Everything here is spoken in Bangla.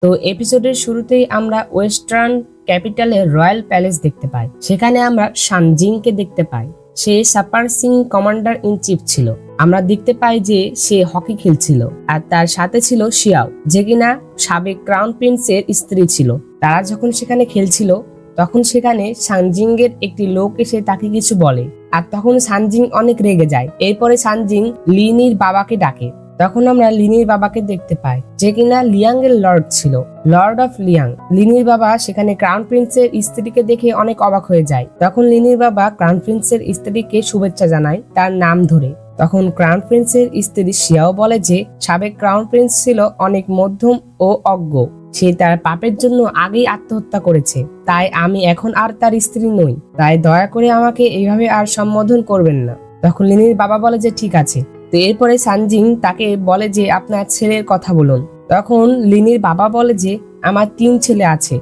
তো এপিসোডের শুরুতেই আমরা ওয়েস্টার্ন ক্যাপিটালের রয়্যাল প্যালেস দেখতে পাই। সেখানে আমরা সানজিংকে দেখতে পাই। সে সাপার সিং কমান্ডার ইন চিফ ছিল। আমরা দেখতে পাই যে সে হকি খেলছিল আর তার সাথে ছিল শিয়াও, যে কিনা সাবেক ক্রাউন প্রিন্সের স্ত্রী ছিল। তারা যখন সেখানে খেলছিল তখন সেখানে সানজিং এর একটি লোক এসে তাকে কিছু বলে, আর তখন সানজিং অনেক রেগে যায়। এরপরে সানজিং লিনির বাবাকে ডাকে। তখন আমরা লিনির বাবাকে দেখতে পাই, যে কিনা লিয়াং এর লর্ড ছিল, লর্ড অফ লিয়াং। লিনির বাবা সেখানে ক্রাউন প্রিন্সের স্ত্রীকে দেখে অনেক অবাক হয়ে যায়। তখন লিনির বাবা ক্রাউন প্রিন্সের স্ত্রীকে শুভেচ্ছা জানায় তার নাম ধরে। তখন ক্রাউন প্রিন্সের স্ত্রী শিয়াও বলে যে সাবেক ক্রাউন প্রিন্স ছিল অনেক মধ্যম ও অজ্ঞ। সে তার পাপের জন্য আগেই আত্মহত্যা করেছে, তাই আমি এখন আর তার স্ত্রী নই। তাই দয়া করে আমাকে এইভাবে আর সম্বোধন করবেন না। তখন লিনির বাবা বলে যে ঠিক আছে। তো এরপরে সানজিং তাকে বলে যে আপনার ছেলের কথা বলুন। তখন লিনির বাবা বলে যে আমার 3 ছেলে আছে।